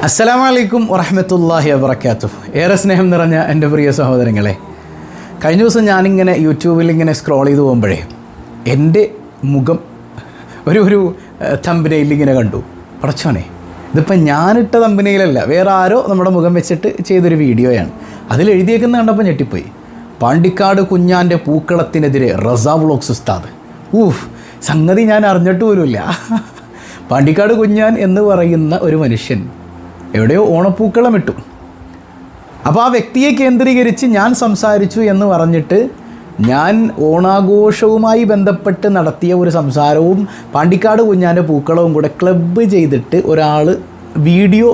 അസ്സലാമു അലൈക്കും വറഹ്മത്തുള്ളാഹി വബറകാതുഹു. ഏറെ സ്നേഹം നിറഞ്ഞ എൻ്റെ പ്രിയ സഹോദരങ്ങളെ, കഴിഞ്ഞ ദിവസം ഞാനിങ്ങനെ യൂട്യൂബിൽ ഇങ്ങനെ സ്ക്രോൾ ചെയ്ത് പോകുമ്പോഴേ എൻ്റെ മുഖം ഒരു തമ്പനയിൽ ഇങ്ങനെ കണ്ടു. പടച്ചോനെ, ഇതിപ്പോൾ ഞാനിട്ട തമ്പനയിലല്ല, വേറെ ആരോ നമ്മുടെ മുഖം വെച്ചിട്ട് ചെയ്തൊരു വീഡിയോയാണ്. അതിലെഴുതിയേക്കുന്ന കണ്ടപ്പോൾ ഞെട്ടിപ്പോയി. പാണ്ടിക്കാട് കുഞ്ഞാൻ്റെ പൂക്കളത്തിനെതിരെ റസാ വ്ളോഗ്സ് ഉസ്താദ്. സംഗതി ഞാൻ അറിഞ്ഞിട്ട് പോലുമില്ല. പാണ്ടിക്കാട് കുഞ്ഞാൻ എന്ന് പറയുന്ന ഒരു മനുഷ്യൻ എവിടെയോ ഓണപ്പൂക്കളം ഇട്ടു. അപ്പോൾ ആ വ്യക്തിയെ കേന്ദ്രീകരിച്ച് ഞാൻ സംസാരിച്ചു എന്ന് പറഞ്ഞിട്ട് ഞാൻ ഓണാഘോഷവുമായി ബന്ധപ്പെട്ട് നടത്തിയ ഒരു സംസാരവും പാണ്ടിക്കാട് കുഞ്ഞാൻ്റെ പൂക്കളവും കൂടെ ക്ലബ്ബ് ചെയ്തിട്ട് ഒരാൾ വീഡിയോ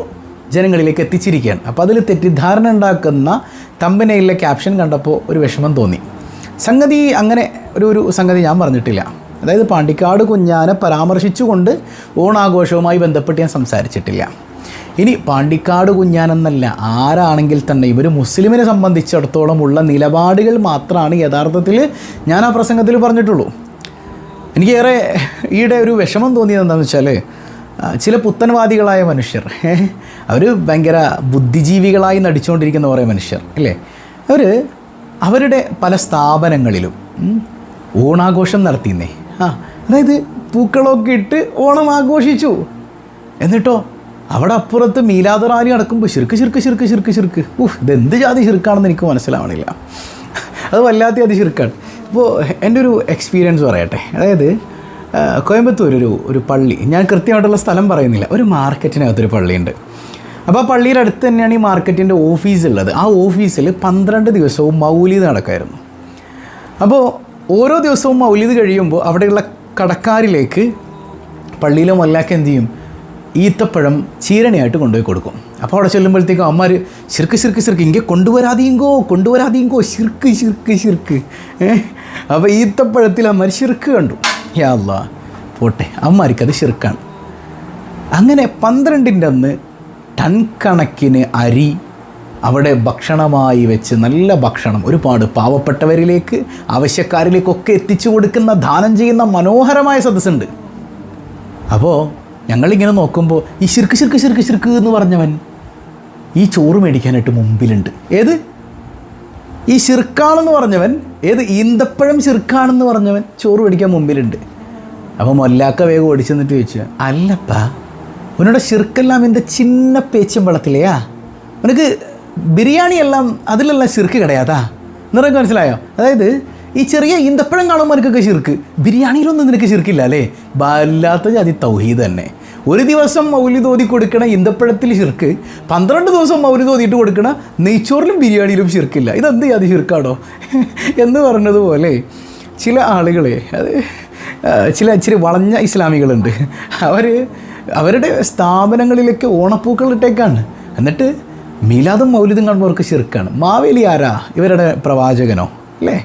ജനങ്ങളിലേക്ക് എത്തിച്ചിരിക്കുകയാണ്. അപ്പോൾ അതിൽ തെറ്റിദ്ധാരണ ഉണ്ടാക്കുന്ന തമ്പനയിലെ ക്യാപ്ഷൻ കണ്ടപ്പോൾ ഒരു വിഷമം തോന്നി. സംഗതി അങ്ങനെ ഒരു സംഗതി ഞാൻ പറഞ്ഞിട്ടില്ല. അതായത് പാണ്ടിക്കാട് കുഞ്ഞാനെ പരാമർശിച്ചുകൊണ്ട് ഓണാഘോഷവുമായി ബന്ധപ്പെട്ട് ഞാൻ സംസാരിച്ചിട്ടില്ല. ഇനി പാണ്ടിക്കാട് കുഞ്ഞാനെന്നല്ല, ആരാണെങ്കിൽ തന്നെ ഇവർ മുസ്ലിമിനെ സംബന്ധിച്ചിടത്തോളം ഉള്ള നിലപാടുകൾ മാത്രമാണ് യഥാർത്ഥത്തിൽ ഞാൻ ആ പ്രസംഗത്തിൽ പറഞ്ഞിട്ടുള്ളൂ. എനിക്കേറെ ഈയിടെ ഒരു വിഷമം തോന്നിയത് എന്താണെന്ന് വെച്ചാൽ, ചില പുത്തൻവാദികളായ മനുഷ്യർ, അവർ ഭയങ്കര ബുദ്ധിജീവികളായി നടിച്ചുകൊണ്ടിരിക്കുന്ന കുറേ മനുഷ്യർ അല്ലേ, അവരുടെ പല സ്ഥാപനങ്ങളിലും ഓണാഘോഷം നടത്തിയെന്നേ. അതായത് പൂക്കളമൊക്കെ ഇട്ട് ഓണം ആഘോഷിച്ചു. എന്നിട്ടോ അവിടെ അപ്പുറത്ത് മീലാദ് റാലി നടക്കുമ്പോൾ ശിർക്ക്. ഇതെന്ത് ജാതി ശിർക്കാണെന്ന് എനിക്ക് മനസ്സിലാവണില്ല. അത് വല്ലാത്ത അത് ശിർക്കാണ്. ഇപ്പോൾ എൻ്റെ ഒരു എക്സ്പീരിയൻസ് പറയട്ടെ. അതായത് കോയമ്പത്തൂർ ഒരു പള്ളി, ഞാൻ കൃത്യമായിട്ടുള്ള സ്ഥലം പറയുന്നില്ല, ഒരു മാർക്കറ്റിനകത്തൊരു പള്ളിയുണ്ട്. അപ്പോൾ ആ പള്ളിയുടെ അടുത്ത് തന്നെയാണ് ഈ മാർക്കറ്റിൻ്റെ ഓഫീസുള്ളത്. ആ ഓഫീസിൽ 12 ദിവസവും മൗലിദ് നടക്കുമായിരുന്നു. അപ്പോൾ ഓരോ ദിവസവും മൗലിദ് കഴിയുമ്പോൾ അവിടെയുള്ള കടക്കാരിലേക്ക് പള്ളിയിലെ മൊല്ലാക്ക എന്ത് ചെയ്യും, ഈത്തപ്പഴം ചീരണിയായിട്ട് കൊണ്ടുപോയി കൊടുക്കും. അപ്പോൾ അവിടെ ചെല്ലുമ്പോഴത്തേക്കും അമ്മമാർ ശിർക്ക് ഇங்கே കൊണ്ടുവരാതീങ്കോ ശിർക്ക്. അപ്പോൾ ഈത്തപ്പഴത്തിൽ അമ്മമാർ ശിർക്ക് കണ്ടു. യാ അല്ലാ, പോട്ടെ, അമ്മമാർക്കത് ശിർക്കാണ്. അങ്ങനെ 12ൻ്റെ അന്ന് ടൺ കണക്കിന് അരി അവിടെ ഭക്ഷണമായി വെച്ച്, നല്ല ഭക്ഷണം ഒരുപാട് പാവപ്പെട്ടവരിലേക്ക്, ആവശ്യക്കാരിലേക്കൊക്കെ എത്തിച്ചു കൊടുക്കുന്ന, ദാനം ചെയ്യുന്ന മനോഹരമായ സദസ്സുണ്ട്. അപ്പോൾ ഞങ്ങളിങ്ങനെ നോക്കുമ്പോൾ ഈ ശിർക്ക് എന്ന് പറഞ്ഞവൻ ഈ ചോറ് മേടിക്കാനായിട്ട് മുമ്പിലുണ്ട്. ഏത് ഈ ശിർക്കാണെന്ന് പറഞ്ഞവൻ, ഈന്തപ്പഴം ശിർക്കാണെന്ന് പറഞ്ഞവൻ ചോറ് മേടിക്കാൻ മുമ്പിലുണ്ട്. അപ്പോൾ മൊല്ലാക്ക വേഗം ഓടിച്ചെന്നിട്ട് ചോദിച്ചു, അല്ലപ്പാ ഉന്നോட ശിർക്കെല്ലാം എൻ്റെ ചിന്ന പേച്ചും വെള്ളത്തിലെയാ, ഉനക്ക് ബിരിയാണി എല്ലാം അതിലെല്ലാം ശിർക്ക് കിടയാതാ എന്നൊക്കെ മനസ്സിലായോ? അതായത് ഈ ചെറിയ ഈന്തപ്പഴം കാണുമ്പോൾ എനിക്കൊക്കെ ശിർക്ക്, ബിരിയാണിയിലൊന്നും നിനക്ക് ശിർക്കില്ല അല്ലേ? വല്ലാത്ത ജാതി തൗഹീദ് തന്നെ. ഒരു ദിവസം മൗലിദ് ഓതി കൊടുക്കണ ഈന്തപ്പഴത്തിൽ ശിർക്ക്, 12 ദിവസം മൗലിദ് ഓതിയിട്ട് കൊടുക്കണ നെയ്ച്ചോറിലും ബിരിയാണിയിലും ശിർക്കില്ല. ഇതെന്ത് ജാതി ശിർക്കാണോ എന്ന് പറഞ്ഞതുപോലെ ചില ആളുകളെ, അത് ഇച്ചിരി വളഞ്ഞ ഇസ്ലാമികളുണ്ട്. അവരുടെ സ്ഥാപനങ്ങളിലേക്ക് ഓണപ്പൂക്കൾ ഇട്ടേക്കാണ്. എന്നിട്ട് മീലാദും മൗലിദും കാണുമ്പോൾ അവർക്ക് ശിർക്കാണ്. മാവേലി ആരാ? ഇവരുടെ പ്രവാചകനോ അല്ലേ?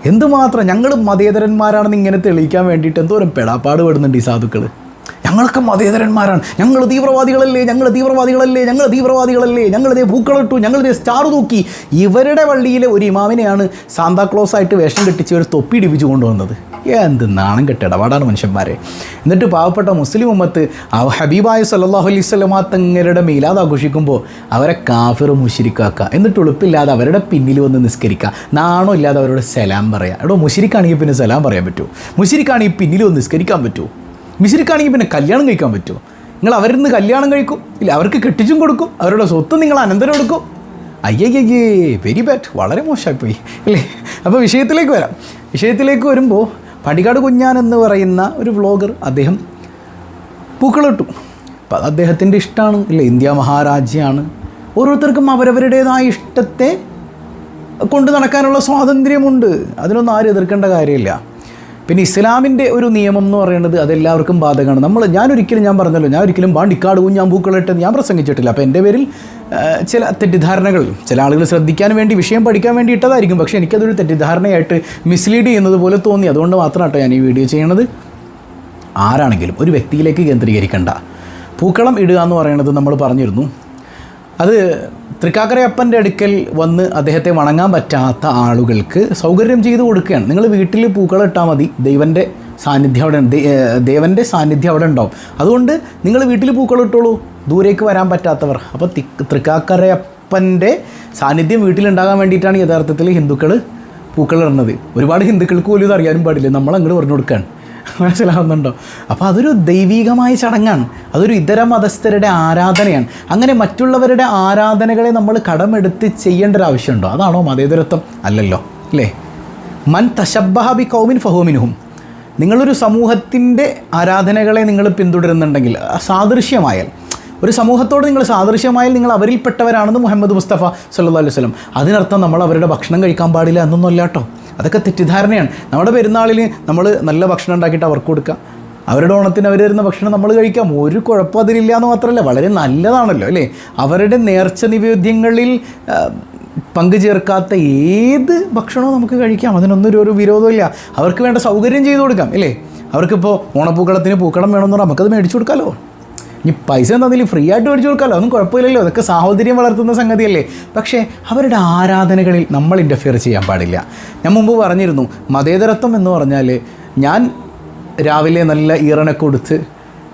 എന്തുമാത്രം ഞങ്ങൾ മതേതരന്മാരാണെന്ന് ഇങ്ങനെ തെളിയിക്കാൻ വേണ്ടിയിട്ട് എന്തോരം പെടാപ്പാട് പെടുന്നുണ്ട് ഈ സാധുക്കൾ. ഞങ്ങളൊക്കെ മതേതരന്മാരാണ്, ഞങ്ങൾ തീവ്രവാദികളല്ലേ, ഞങ്ങളിതേ പൂക്കളിട്ടു, ഞങ്ങളിതേ സ്റ്റാർ തൂക്കി. ഇവരുടെ പള്ളിയിലെ ഒരു ഇമാമിനെയാണ് സാന്താക്ലോസ് ആയിട്ട് വേഷം കെട്ടിച്ച് ഒരു തൊപ്പി ഇടിപ്പിച്ച് കൊണ്ടുവന്നത്. എന്ത് നാണം കെട്ട ഇടപാടാണ് മനുഷ്യന്മാരെ. എന്നിട്ട് പാവപ്പെട്ട മുസ്ലിം ഉമ്മത്ത് ഹബീബായ സല്ലല്ലാഹു അലൈഹി വസല്ലമ തങ്ങളുടെ മീലാദ് ആഘോഷിക്കുമ്പോൾ അവരെ കാഫിർ മുശ്രിക്കാക്കുക, എന്നിട്ട് ഉളുപ്പില്ലാതെ അവരുടെ പിന്നിൽ വന്ന് നിസ്കരിക്കുക, നാണോ ഇല്ലാതെ അവരോട് സലാം പറയുക. എടോ, മുശ്രിക്കാണെങ്കിൽ പിന്നെ സലാം പറയാൻ പറ്റുമോ? മുശ്രിക്കാണെങ്കിൽ പിന്നിൽ വന്ന് നിസ്കരിക്കാൻ പറ്റുമോ? മുശ്രിക്കാണെങ്കിൽ പിന്നെ കല്യാണം കഴിക്കാൻ പറ്റുമോ? നിങ്ങൾ അവരിൽ നിന്ന് കല്യാണം കഴിക്കും, ഇല്ല അവർക്ക് കെട്ടിച്ചും കൊടുക്കും, അവരുടെ സ്വത്ത് നിങ്ങൾ അനന്തരം എടുക്കും. അയ്യയ്യേ, വെരി ബാഡ്, വളരെ മോശമായിപ്പോയി അല്ലേ? അപ്പോൾ വിഷയത്തിലേക്ക് വരുമ്പോൾ പാണ്ടിക്കാട് കുഞ്ഞാൻ എന്ന് പറയുന്ന ഒരു വ്ളോഗർ, അദ്ദേഹം പൂക്കളിട്ടു. അപ്പം അത് അദ്ദേഹത്തിൻ്റെ ഇഷ്ടമാണ് ഇല്ലേ? ഇന്ത്യ മഹാരാജ്യമാണ്. ഓരോരുത്തർക്കും അവരവരുടേതായ ഇഷ്ടത്തെ കൊണ്ട് നടക്കാനുള്ള സ്വാതന്ത്ര്യമുണ്ട്. അതിനൊന്നും ആരും എതിർക്കേണ്ട കാര്യമില്ല. പിന്നെ ഇസ്ലാമിൻ്റെ ഒരു നിയമം എന്ന് പറയുന്നത് അതെല്ലാവർക്കും ബാധകമാണ്. ഞാൻ ഒരിക്കലും പാണ്ടിക്കാട് കുഞ്ഞാൻ പൂക്കളിട്ടെന്ന് ഞാൻ പ്രസംഗിച്ചിട്ടില്ല. അപ്പോൾ എൻ്റെ പേരിൽ ചില തെറ്റിദ്ധാരണകൾ, ചില ആളുകൾ ശ്രദ്ധിക്കാൻ വേണ്ടി, വിഷയം പഠിക്കാൻ വേണ്ടി ഇട്ടതായിരിക്കും. പക്ഷേ എനിക്കതൊരു തെറ്റിദ്ധാരണയായിട്ട് മിസ്ലീഡ് ചെയ്യുന്നത് പോലെ തോന്നി. അതുകൊണ്ട് മാത്രമാട്ടോ ഞാൻ ഈ വീഡിയോ ചെയ്യണത്. ആരാണെങ്കിലും ഒരു വ്യക്തിയിലേക്ക് കേന്ദ്രീകരിക്കേണ്ട. പൂക്കളം ഇടുക എന്ന് പറയുന്നത് നമ്മൾ പറഞ്ഞിരുന്നു, അത് തൃക്കാക്കരയപ്പൻ്റെ അടുക്കൽ വന്ന് അദ്ദേഹത്തെ വണങ്ങാൻ പറ്റാത്ത ആളുകൾക്ക് സൗകര്യം ചെയ്ത് കൊടുക്കുകയാണ്. നിങ്ങൾ വീട്ടിൽ പൂക്കളം ഇട്ടാൽ മതി, ദൈവൻ്റെ സാന്നിധ്യം അവിടെ ദേവൻ്റെ സാന്നിധ്യം അവിടെ ഉണ്ടാവും. അതുകൊണ്ട് നിങ്ങൾ വീട്ടിൽ പൂക്കളിട്ടോളൂ, ദൂരേക്ക് വരാൻ പറ്റാത്തവർ. അപ്പോൾ തൃക്കാക്കരയപ്പൻ്റെ സാന്നിധ്യം വീട്ടിലുണ്ടാകാൻ വേണ്ടിയിട്ടാണ് യഥാർത്ഥത്തിൽ ഹിന്ദുക്കൾ പൂക്കളിടുന്നത്. ഒരുപാട് ഹിന്ദുക്കൾക്ക് പോലും ഇത് അറിയാനും പാടില്ല, നമ്മളങ്ങോട്ട് പറഞ്ഞു കൊടുക്കുകയാണ്. മനസ്സിലാവുന്നുണ്ടോ? അപ്പോൾ അതൊരു ദൈവികമായ ചടങ്ങാണ്, അതൊരു ഇതര മതസ്ഥരുടെ ആരാധനയാണ്. അങ്ങനെ മറ്റുള്ളവരുടെ ആരാധനകളെ നമ്മൾ കടമെടുത്ത് ചെയ്യേണ്ട ഒരു ആവശ്യമുണ്ടോ? അതാണോ മതേതരത്വം? അല്ലല്ലോ, അല്ലേ? മൻ തശബ്ബഹ ബി ഖൗമിൻ ഫഹുവ മിൻഹും. നിങ്ങളൊരു സമൂഹത്തിൻ്റെ ആരാധനകളെ നിങ്ങൾ പിന്തുടരുന്നുണ്ടെങ്കിൽ, സാദൃശ്യമായാൽ, ഒരു സമൂഹത്തോട് നിങ്ങൾ സാദൃശ്യമായാൽ നിങ്ങൾ അവരിൽപ്പെട്ടവരാണെന്ന് മുഹമ്മദ് മുസ്തഫ സല്ലല്ലാഹു അലൈഹി വസല്ലം. അതിനർത്ഥം നമ്മൾ അവരുടെ ഭക്ഷണം കഴിക്കാൻ പാടില്ല എന്നൊന്നും അല്ല കേട്ടോ. അതൊക്കെ തെറ്റിദ്ധാരണയാണ്. നമ്മുടെ പെരുന്നാളിൽ നമ്മൾ നല്ല ഭക്ഷണം ഉണ്ടാക്കിയിട്ട് അവർക്ക് കൊടുക്കാം, അവരുടെ ഓണത്തിന് അവർ തരുന്ന ഭക്ഷണം നമ്മൾ കഴിക്കാം, ഒരു കുഴപ്പം അതിലില്ല എന്ന് മാത്രമല്ല, വളരെ നല്ലതാണല്ലോ, അല്ലേ? അവരുടെ നേർച്ച നിവേദ്യങ്ങളിൽ പങ്കു ചേർക്കാത്ത ഏത് ഭക്ഷണവും നമുക്ക് കഴിക്കാം, അതിനൊന്നും ഒരു വിരോധമില്ല. അവർക്ക് വേണ്ട സൗകര്യം ചെയ്തു കൊടുക്കാം, അല്ലേ? അവർക്കിപ്പോൾ ഓണപ്പൂക്കളത്തിന് പൂക്കളം വേണമെന്ന് പറഞ്ഞാൽ നമുക്കത് മേടിച്ചു കൊടുക്കാമല്ലോ. ഇനി പൈസ തന്നില്ല, ഫ്രീ ആയിട്ട് മേടിച്ചു കൊടുക്കാമല്ലോ, ഒന്നും കുഴപ്പമില്ലല്ലോ. അതൊക്കെ സാഹോദര്യം വളർത്തുന്ന സംഗതിയല്ലേ. പക്ഷേ അവരുടെ ആരാധനകളിൽ നമ്മൾ ഇൻ്റർഫിയർ ചെയ്യാൻ പാടില്ല. ഞാൻ മുമ്പ് പറഞ്ഞിരുന്നു, മതേതരത്വം എന്ന് പറഞ്ഞാൽ ഞാൻ രാവിലെ നല്ല ഈറനൊക്കെ കൊടുത്ത്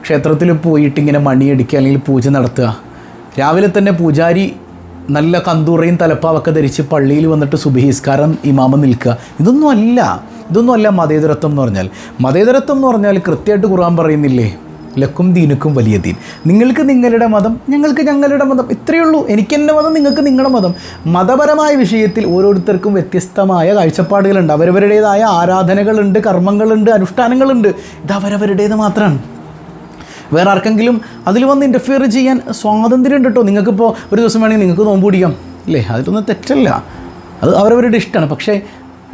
ക്ഷേത്രത്തിൽ പോയിട്ട് ഇങ്ങനെ മണിയടിക്കുക അല്ലെങ്കിൽ പൂജ നടത്തുക, രാവിലെ തന്നെ പൂജാരി നല്ല കന്തൂറയും തലപ്പാവൊക്കെ ധരിച്ച് പള്ളിയിൽ വന്നിട്ട് സുബഹിസ്കാരം ഇമാമ നിൽക്കുക, ഇതൊന്നുമല്ല മതേതരത്വം എന്ന് പറഞ്ഞാൽ. മതേതരത്വം എന്ന് പറഞ്ഞാൽ കൃത്യമായിട്ട് ഖുർആൻ പറയുന്നില്ലേ, ലക്കും ദീനുക്കും വലിയ ദീൻ, നിങ്ങൾക്ക് നിങ്ങളുടെ മതം, ഞങ്ങൾക്ക് ഞങ്ങളുടെ മതം, ഇത്രയേ ഉള്ളൂ. എനിക്ക് എൻ്റെ മതം, നിങ്ങൾക്ക് നിങ്ങളുടെ മതം. മതപരമായ വിഷയത്തിൽ ഓരോരുത്തർക്കും വ്യത്യസ്തമായ കാഴ്ചപ്പാടുകളുണ്ട്, അവരവരുടേതായ ആരാധനകളുണ്ട്, കർമ്മങ്ങളുണ്ട്, അനുഷ്ഠാനങ്ങളുണ്ട്. ഇത് അവരവരുടേത് മാത്രമാണ്. വേറെ ആർക്കെങ്കിലും അതിൽ വന്ന് ഇൻ്റർഫിയർ ചെയ്യാൻ സ്വാതന്ത്ര്യം ഉണ്ട് കേട്ടോ. നിങ്ങൾക്കിപ്പോൾ ഒരു ദിവസം വേണമെങ്കിൽ നിങ്ങൾക്ക് നോമ്പ് പിടിക്കാം, അല്ലേ? അതിലൊന്നും തെറ്റല്ല, അത് അവരവരുടെ ഇഷ്ടമാണ്. പക്ഷേ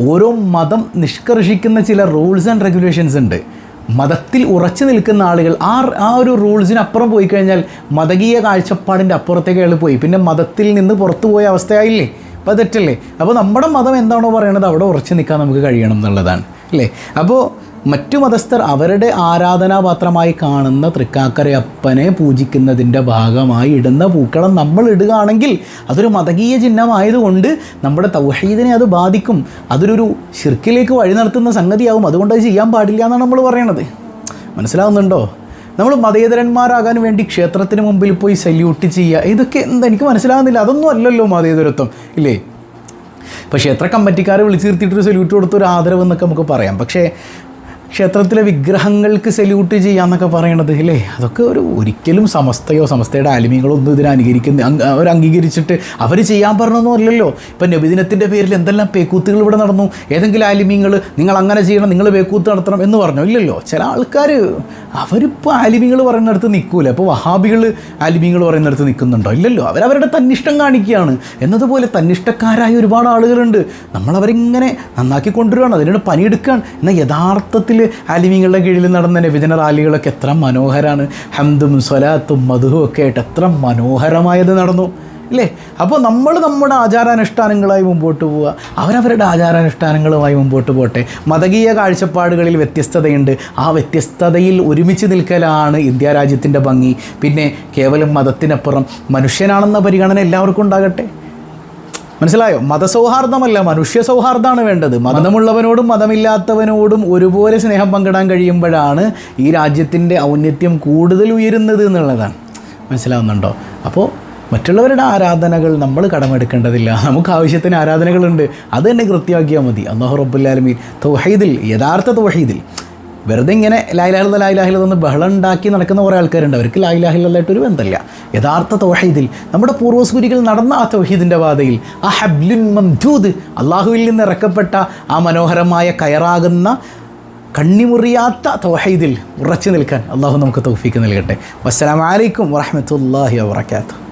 ഓരോ മതം നിഷ്കർഷിക്കുന്ന ചില റൂൾസ് ആൻഡ് റെഗുലേഷൻസ് ഉണ്ട്. മതത്തിൽ ഉറച്ചു നിൽക്കുന്ന ആളുകൾ ആ ഒരു റൂൾസിനപ്പുറം പോയി കഴിഞ്ഞാൽ മതകീയ കാഴ്ചപ്പാടിൻ്റെ അപ്പുറത്തേക്ക് അയാൾ പോയി, പിന്നെ മതത്തിൽ നിന്ന് പുറത്തു പോയ അവസ്ഥയായില്ലേ? അപ്പോൾ തെറ്റല്ലേ? അപ്പോൾ നമ്മുടെ മതം എന്താണോ പറയണത് അവിടെ ഉറച്ചു നിൽക്കാൻ നമുക്ക് കഴിയണം എന്നുള്ളതാണ്, അല്ലേ? അപ്പോൾ മറ്റു മതസ്ഥർ അവരുടെ ആരാധനാപാത്രമായി കാണുന്ന തൃക്കാക്കരയപ്പനെ പൂജിക്കുന്നതിൻ്റെ ഭാഗമായി ഇടുന്ന പൂക്കളം നമ്മൾ ഇടുകയാണെങ്കിൽ അതൊരു മതകീയ ചിഹ്നമായതുകൊണ്ട് നമ്മുടെ തൗഹീദിനെ അത് ബാധിക്കും, അതൊരു ശിർക്കിലേക്ക് വഴി നടത്തുന്ന സംഗതിയാവും. അതുകൊണ്ട് അത് ചെയ്യാൻ പാടില്ല എന്നാണ് നമ്മൾ പറയണത്. മനസ്സിലാവുന്നുണ്ടോ? നമ്മൾ മതേതരന്മാരാകാൻ വേണ്ടി ക്ഷേത്രത്തിന് മുമ്പിൽ പോയി സല്യൂട്ട് ചെയ്യുക, ഇതൊക്കെ എനിക്ക് മനസ്സിലാകുന്നില്ല. അതൊന്നും അല്ലല്ലോ മതേതരത്വം, ഇല്ലേ? ഇപ്പോൾ ക്ഷേത്ര കമ്മിറ്റിക്കാരെ വിളിച്ചു നിർത്തിയിട്ടൊരു സല്യൂട്ട് കൊടുത്തൊരു ആദരവ് എന്നൊക്കെ നമുക്ക് പറയാം. പക്ഷേ ക്ഷേത്രത്തിലെ വിഗ്രഹങ്ങൾക്ക് സല്യൂട്ട് ചെയ്യാന്നൊക്കെ പറയണത്, അല്ലേ? അതൊക്കെ ഒരിക്കലും സമസ്തയുടെ ആലിമീങ്ങളോ ഒന്നും ഇതിനെ അവർ അംഗീകരിച്ചിട്ട് അവർ ചെയ്യാൻ പറഞ്ഞൊന്നും അല്ലല്ലോ. ഇപ്പം നബിദിനത്തിൻ്റെ പേരിൽ എന്തെല്ലാം പേക്കൂത്തുകൾ ഇവിടെ നടന്നു. ഏതെങ്കിലും ആലിമീങ്ങൾ നിങ്ങൾ അങ്ങനെ ചെയ്യണം, നിങ്ങൾ പേക്കൂത്ത് നടത്തണം എന്ന് പറഞ്ഞോ? ഇല്ലല്ലോ. ചില ആൾക്കാർ അവരിപ്പോൾ ആലിമീങ്ങൾ പറയുന്നിടത്ത് നിൽക്കൂല. അപ്പോൾ വഹാബികൾ ആലിമീങ്ങൾ പറയുന്നിടത്ത് നിൽക്കുന്നുണ്ടോ? ഇല്ലല്ലോ. അവരവരുടെ തന്നിഷ്ടം കാണിക്കുകയാണ്. എന്നതുപോലെ തന്നിഷ്ടക്കാരായ ഒരുപാട് ആളുകളുണ്ട്. നമ്മളവരിങ്ങനെ നന്നാക്കി കൊണ്ടുവരികയാണ്, അതിനോട് പണിയെടുക്കുകയാണ്. എന്നാൽ യഥാർത്ഥത്തിൽ ആലിമീങ്ങളുടെ കീഴിൽ നടന്ന നബിദിന റാലികളൊക്കെ എത്ര മനോഹരമാണ്. ഹംദും സ്വലാത്തും മധുവും ഒക്കെ ആയിട്ട് എത്ര മനോഹരമായത് നടന്നു, അല്ലേ? അപ്പോൾ നമ്മൾ നമ്മുടെ ആചാരാനുഷ്ഠാനങ്ങളായി മുമ്പോട്ട് പോവുക, അവരവരുടെ ആചാരാനുഷ്ഠാനങ്ങളുമായി മുമ്പോട്ട് പോട്ടെ. മതകീയ കാഴ്ചപ്പാടുകളിൽ വ്യത്യസ്തതയുണ്ട്, ആ വ്യത്യസ്തതയിൽ ഒരുമിച്ച് നിൽക്കലാണ് ഇന്ത്യ രാജ്യത്തിൻ്റെ ഭംഗി. പിന്നെ കേവലം മതത്തിനപ്പുറം മനുഷ്യനാണെന്ന പരിഗണന എല്ലാവർക്കും ഉണ്ടാകട്ടെ. മനസ്സിലായോ? മതസൗഹാർദ്ദമല്ല, മനുഷ്യ സൗഹാർദ്ദമാണ് വേണ്ടത്. മതമുള്ളവനോടും മതമില്ലാത്തവനോടും ഒരുപോലെ സ്നേഹം പങ്കിടാൻ കഴിയുമ്പോഴാണ് ഈ രാജ്യത്തിൻ്റെ ഔന്നത്യം കൂടുതൽ ഉയരുന്നത് എന്നുള്ളതാണ്. മനസ്സിലാവുന്നുണ്ടോ? അപ്പോൾ മറ്റുള്ളവരുടെ ആരാധനകൾ നമ്മൾ കടമെടുക്കേണ്ടതില്ല. നമുക്ക് ആവശ്യത്തിന് ആരാധനകളുണ്ട്, അത് തന്നെ കൃത്യമാക്കിയാൽ മതി. അല്ലാഹു റബ്ബുൽ ആലമീൻ തൗഹീദിൽ, യഥാർത്ഥ തൗഹീദിൽ വെറുതെ ഇങ്ങനെ ലാ ഇലാഹ ഇല്ലല്ലാഹ് ലാ ഇലാഹ ഇല്ലല്ലാഹ് എന്ന് ബഹളം ഉണ്ടാക്കി നടക്കുന്ന കുറേ ആൾക്കാരുണ്ട്. അവർക്ക് ലാ ഇലാഹ ഇല്ലല്ലാഹ് ഒരു ബന്ധമില്ല. യഥാർത്ഥ തൗഹീദിൽ നമ്മുടെ പൂർവ്വസൂരികൾ നടന്ന ആ തൗഹീദിൻ്റെ പാതയിൽ, ആ ഹബ്ലുൻ മംദൂദ്, അള്ളാഹുവിൽ നിന്ന് ഇറക്കപ്പെട്ട ആ മനോഹരമായ കയറാകുന്ന കണ്ണിമുറിയാത്ത തൗഹീദിൽ ഉറച്ചു നിൽക്കാൻ അള്ളാഹു നമുക്ക് തൗഫീക്ക് നൽകട്ടെ. വസ്സലാമു അലൈക്കും വറഹ്മത്തുള്ളാഹി വബറകാതുഹു.